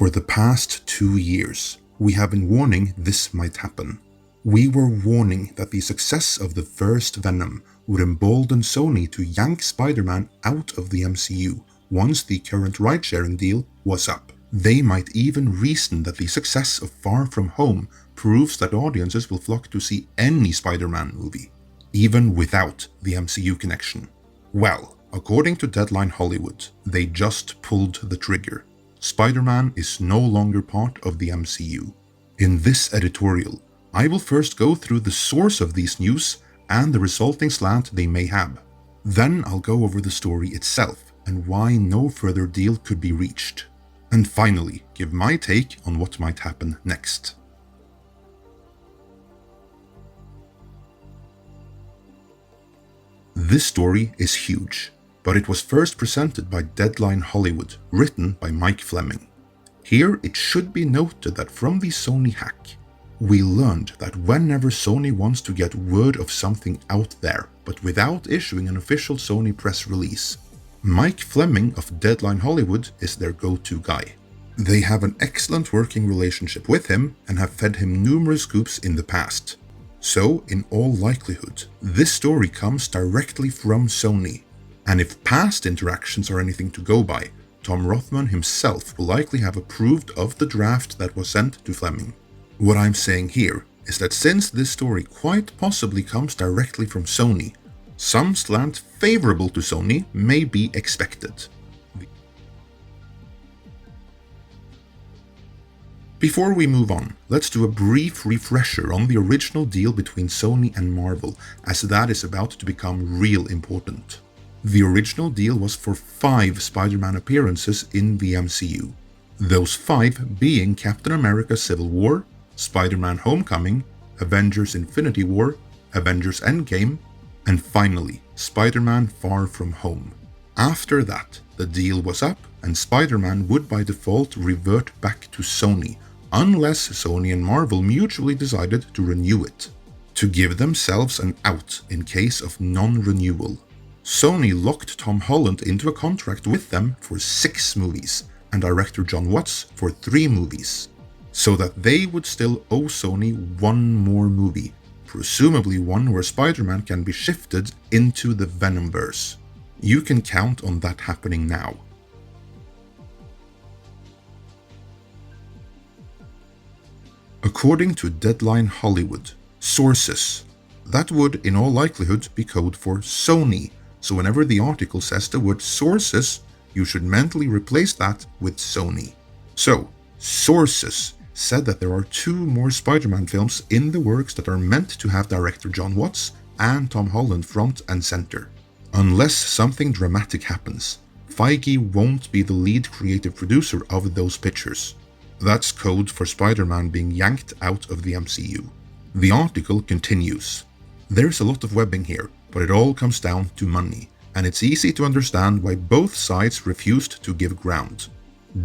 For the past 2 years, we have been warning this might happen. We were warning that the success of the first Venom would embolden Sony to yank Spider-Man out of the MCU once the current ride-sharing deal was up. They might even reason that the success of Far From Home proves that audiences will flock to see any Spider-Man movie, even without the MCU connection. Well, according to Deadline Hollywood, they just pulled the trigger. Spider-Man is no longer part of the MCU. In this editorial, I will first go through the source of these news and the resulting slant they may have. Then I'll go over the story itself and why no further deal could be reached. And finally, give my take on what might happen next. This story is huge, but it was first presented by Deadline Hollywood, written by Mike Fleming. Here it should be noted that from the Sony hack, we learned that whenever Sony wants to get word of something out there, but without issuing an official Sony press release, Mike Fleming of Deadline Hollywood is their go-to guy. They have an excellent working relationship with him and have fed him numerous scoops in the past. So, in all likelihood, this story comes directly from Sony. And if past interactions are anything to go by, Tom Rothman himself will likely have approved of the draft that was sent to Fleming. What I'm saying here is that since this story quite possibly comes directly from Sony, some slant favorable to Sony may be expected. Before we move on, let's do a brief refresher on the original deal between Sony and Marvel, as that is about to become real important. The original deal was for 5 Spider-Man appearances in the MCU. Those 5 being Captain America Civil War, Spider-Man Homecoming, Avengers Infinity War, Avengers Endgame, and finally, Spider-Man Far From Home. After that, the deal was up and Spider-Man would by default revert back to Sony, unless Sony and Marvel mutually decided to renew it, to give themselves an out in case of non-renewal. Sony locked Tom Holland into a contract with them for 6 movies and director John Watts for 3 movies, so that they would still owe Sony 1 more movie, presumably one where Spider-Man can be shifted into the Venomverse. You can count on that happening now. According to Deadline Hollywood, sources, that would in all likelihood be code for Sony, so whenever the article says the word sources, you should mentally replace that with Sony. So, sources said that there are 2 more Spider-Man films in the works that are meant to have director John Watts and Tom Holland front and center. Unless something dramatic happens, Feige won't be the lead creative producer of those pictures. That's code for Spider-Man being yanked out of the MCU. The article continues. There's a lot of webbing here, but it all comes down to money, and it's easy to understand why both sides refused to give ground.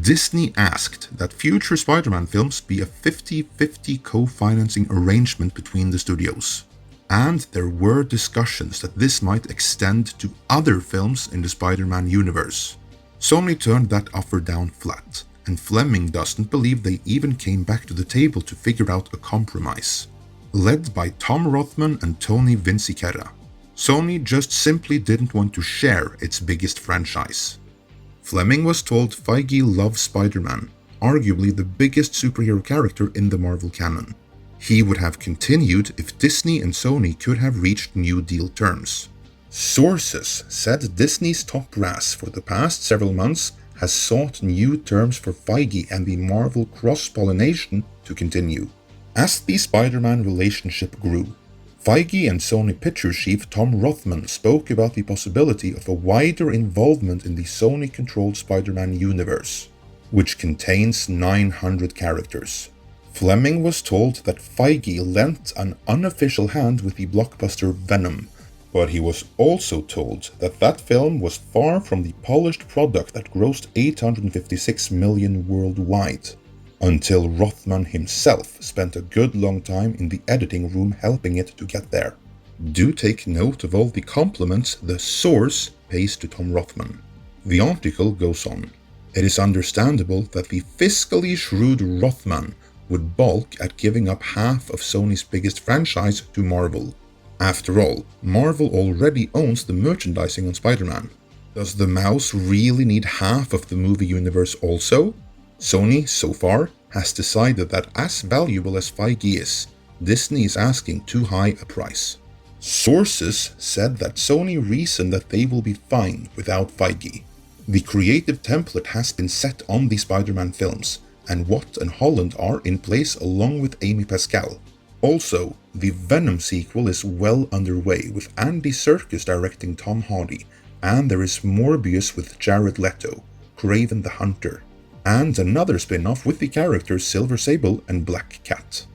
Disney asked that future Spider-Man films be a 50-50 co-financing arrangement between the studios. And there were discussions that this might extend to other films in the Spider-Man universe. Sony turned that offer down flat, and Fleming doesn't believe they even came back to the table to figure out a compromise. Led by Tom Rothman and Tony Vinciquerra, Sony just simply didn't want to share its biggest franchise. Fleming was told Feige loves Spider-Man, arguably the biggest superhero character in the Marvel canon. He would have continued if Disney and Sony could have reached new deal terms. Sources said Disney's top brass for the past several months has sought new terms for Feige and the Marvel cross-pollination to continue. As the Spider-Man relationship grew, Feige and Sony Pictures chief Tom Rothman spoke about the possibility of a wider involvement in the Sony-controlled Spider-Man universe, which contains 900 characters. Fleming was told that Feige lent an unofficial hand with the blockbuster Venom, but he was also told that that film was far from the polished product that grossed $856 million worldwide, until Rothman himself spent a good long time in the editing room helping it to get there. Do take note of all the compliments the source pays to Tom Rothman. The article goes on. It is understandable that the fiscally shrewd Rothman would balk at giving up half of Sony's biggest franchise to Marvel. After all, Marvel already owns the merchandising on Spider-Man. Does the mouse really need half of the movie universe also? Sony, so far, has decided that as valuable as Feige is, Disney is asking too high a price. Sources said that Sony reasoned that they will be fine without Feige. The creative template has been set on the Spider-Man films, and Watt and Holland are in place along with Amy Pascal. Also, the Venom sequel is well underway with Andy Serkis directing Tom Hardy, and there is Morbius with Jared Leto, Kraven the Hunter, and another spin-off with the characters Silver Sable and Black Cat.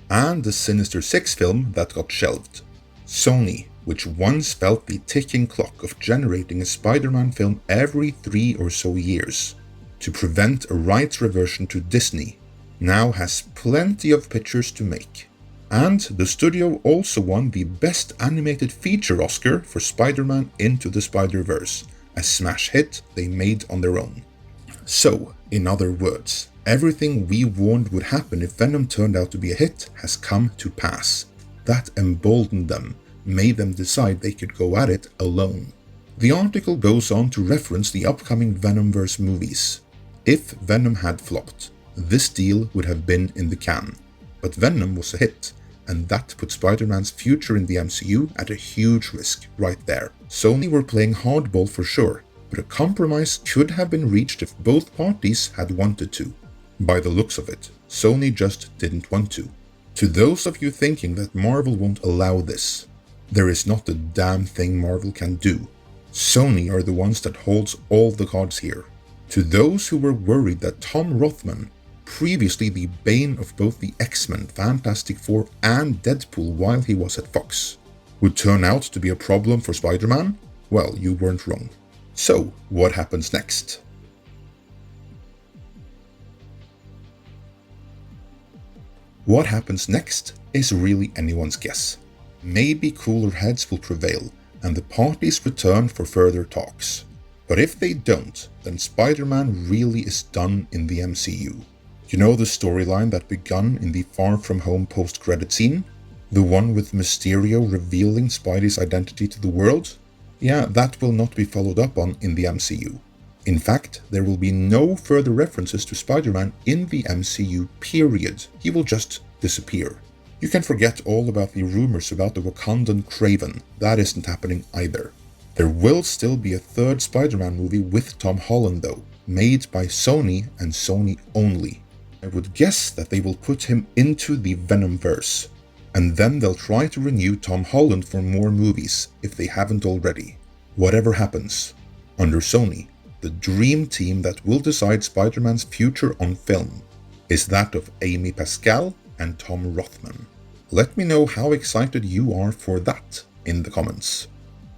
And the Sinister Six film that got shelved. Sony, which once felt the ticking clock of generating a Spider-Man film every 3 or so years, to prevent a rights reversion to Disney, now has plenty of pictures to make. And the studio also won the Best Animated Feature Oscar for Spider-Man Into the Spider-Verse, a smash hit they made on their own. So, in other words, everything we warned would happen if Venom turned out to be a hit has come to pass. That emboldened them, made them decide they could go at it alone. The article goes on to reference the upcoming Venomverse movies. If Venom had flopped, this deal would have been in the can. But Venom was a hit, and that put Spider-Man's future in the MCU at a huge risk right there. Sony were playing hardball for sure, but a compromise could have been reached if both parties had wanted to. By the looks of it, Sony just didn't want to. To those of you thinking that Marvel won't allow this, there is not a damn thing Marvel can do. Sony are the ones that holds all the cards here. To those who were worried that Tom Rothman, previously the bane of both the X-Men, Fantastic Four and Deadpool while he was at Fox, would turn out to be a problem for Spider-Man, well, you weren't wrong. So, what happens next? What happens next is really anyone's guess. Maybe cooler heads will prevail and the parties return for further talks. But if they don't, then Spider-Man really is done in the MCU. You know the storyline that begun in the Far From Home post-credit scene? The one with Mysterio revealing Spidey's identity to the world? Yeah, that will not be followed up on in the MCU. In fact, there will be no further references to Spider-Man in the MCU period. He will just disappear. You can forget all about the rumors about the Wakandan Kraven. That isn't happening either. There will still be a third Spider-Man movie with Tom Holland though, made by Sony and Sony only. I would guess that they will put him into the Venomverse, and then they'll try to renew Tom Holland for more movies if they haven't already. Whatever happens, under Sony, the dream team that will decide Spider-Man's future on film is that of Amy Pascal and Tom Rothman. Let me know how excited you are for that in the comments.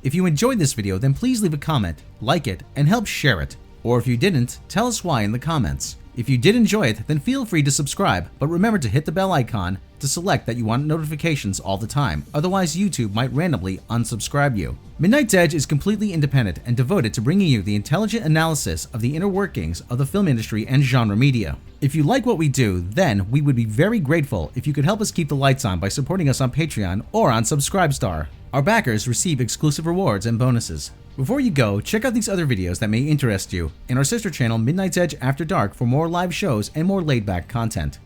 If you enjoyed this video, then please leave a comment, like it, and help share it. Or if you didn't, tell us why in the comments. If you did enjoy it, then feel free to subscribe, but remember to hit the bell icon to select that you want notifications all the time, otherwise YouTube might randomly unsubscribe you. Midnight's Edge is completely independent and devoted to bringing you the intelligent analysis of the inner workings of the film industry and genre media. If you like what we do, then we would be very grateful if you could help us keep the lights on by supporting us on Patreon or on Subscribestar. Our backers receive exclusive rewards and bonuses. Before you go, check out these other videos that may interest you, and our sister channel Midnight's Edge After Dark for more live shows and more laid-back content.